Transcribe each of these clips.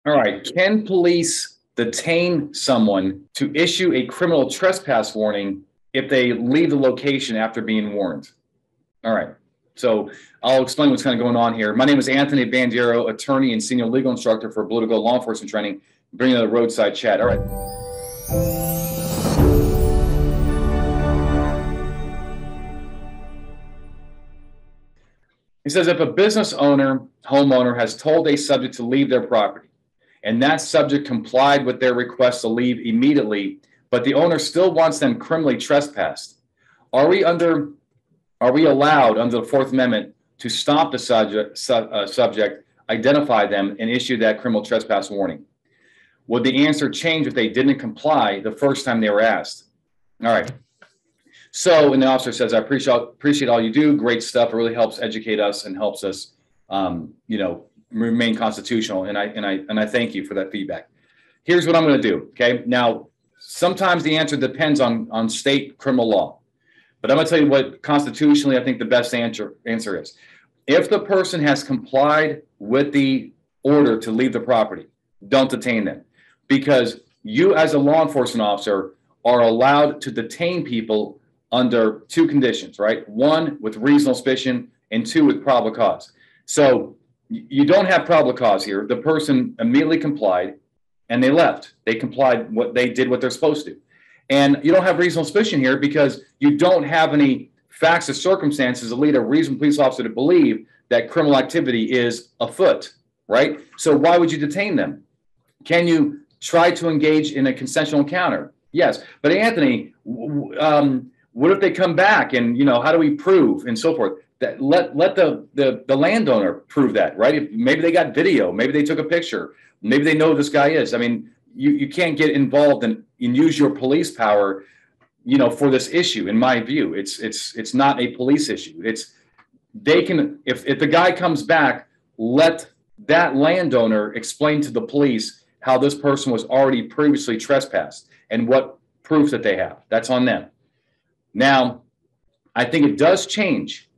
All right. Can police detain someone to issue a criminal trespass warning if they leave the location after being warned? All right. So I'll explain what's kind of going on here. My name is Anthony Bandiero, attorney and senior legal instructor for Blue to Go Law Enforcement Training, bringing the Roadside Chat. All right. He says, if a business owner, homeowner has told a subject to leave their property, and that subject complied with their request to leave immediately, but the owner still wants them criminally trespassed, are we allowed under the Fourth Amendment to stop the subject, identify them, and issue that criminal trespass warning? Would the answer change if they didn't comply the first time they were asked? All right. So, and the officer says, I appreciate all you do. Great stuff. It really helps educate us and helps us, remain constitutional. And I thank you for that feedback. Here's what I'm going to do. Okay. Now, sometimes the answer depends on state criminal law, but I'm going to tell you what constitutionally I think the best answer is. If the person has complied with the order to leave the property, don't detain them, because you as a law enforcement officer are allowed to detain people under two conditions, right? One, with reasonable suspicion, and two, with probable cause. So you don't have probable cause here. The person immediately complied and they left. They complied, what they're supposed to. And you don't have reasonable suspicion here because you don't have any facts or circumstances that lead a reasonable police officer to believe that criminal activity is afoot, right? So why would you detain them? Can you try to engage in a consensual encounter? Yes. But Anthony, what if they come back and, how do we prove and so forth? That let the landowner prove that, right? If maybe they got video, maybe they took a picture, maybe they know who this guy is. I mean, you can't get involved and use your police power, for this issue. In my view, it's not a police issue. If the guy comes back, let that landowner explain to the police how this person was already previously trespassed and what proof that they have. That's on them. Now, I think it does change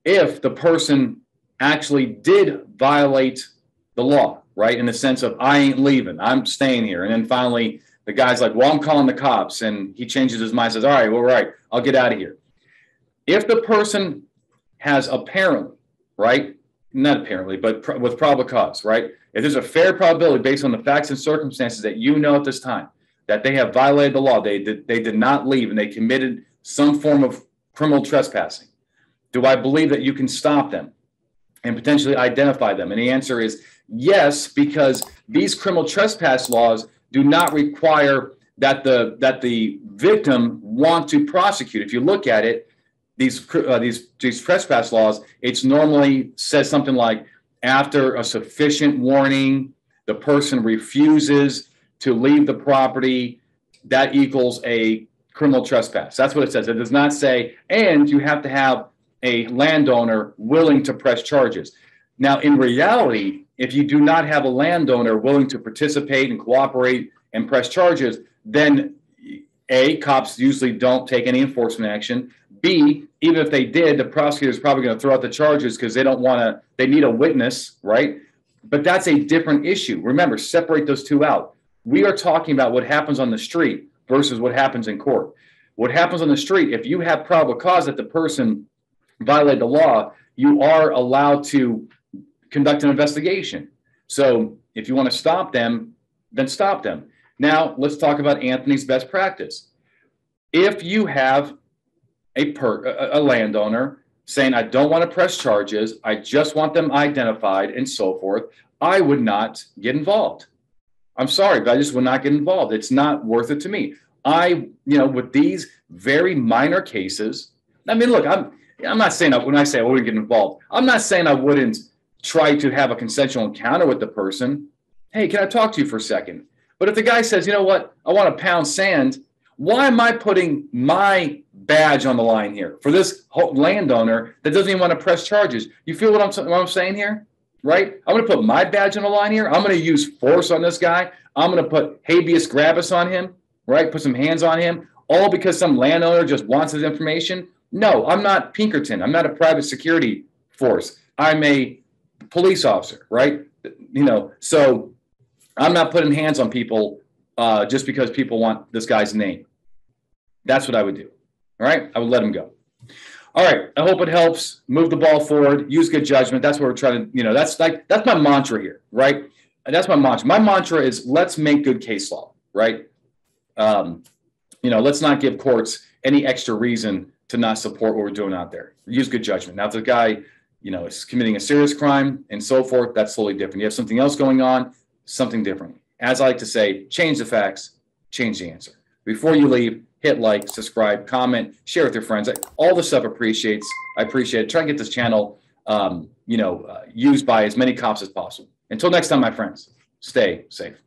if the person actually did violate the law, right? In the sense of, I ain't leaving, I'm staying here. And then finally, the guy's like, well, I'm calling the cops. And he changes his mind, says, all right, well, right, I'll get out of here. If the person has apparently, right? Not apparently, but with probable cause, right? If there's a fair probability based on the facts and circumstances that at this time, that they have violated the law, they did not leave and they committed some form of criminal trespassing, do I believe that you can stop them and potentially identify them? And the answer is yes, because these criminal trespass laws do not require that the victim want to prosecute. If you look at it, these trespass laws, it's normally says something like, after a sufficient warning, the person refuses to leave the property, that equals a criminal trespass. That's what it says. It does not say, and you have to have a landowner willing to press charges. Now, in reality, if you do not have a landowner willing to participate and cooperate and press charges, then A, cops usually don't take any enforcement action. B, even if they did, the prosecutor is probably going to throw out the charges because they need a witness, right? But that's a different issue. Remember, separate those two out. We are talking about what happens on the street versus what happens in court. What happens on the street, if you have probable cause that the person violated the law, you are allowed to conduct an investigation. So if you want to stop them, then stop them. Now, let's talk about Anthony's best practice. If you have a landowner saying, I don't want to press charges, I just want them identified and so forth, I would not get involved. I'm sorry, but I just would not get involved. It's not worth it to me. With these very minor cases, I mean, look, I'm not saying when I say I wouldn't get involved, I'm not saying I wouldn't try to have a consensual encounter with the person. Hey, can I talk to you for a second? But if the guy says, you know what, I want to pound sand, why am I putting my badge on the line here for this landowner that doesn't even want to press charges? You feel what I'm saying here? Right? I'm going to put my badge on the line here. I'm going to use force on this guy. I'm going to put habeas corpus on him, right? Put some hands on him, all because some landowner just wants his information. No, I'm not Pinkerton. I'm not a private security force. I'm a police officer, right? So I'm not putting hands on people just because people want this guy's name. That's what I would do. All right. I would let him go. All right. I hope it helps. Move the ball forward. Use good judgment. That's what we're trying to, that's my mantra here, right? And that's my mantra. My mantra is let's make good case law, right? Let's not give courts any extra reason to not support what we're doing out there. Use good judgment. Now, if the guy, is committing a serious crime and so forth, that's totally different. You have something else going on, something different. As I like to say, change the facts, change the answer. Before you leave, hit like, subscribe, comment, share with your friends. All the stuff I appreciate it. Try and get this channel, used by as many cops as possible. Until next time, my friends, stay safe.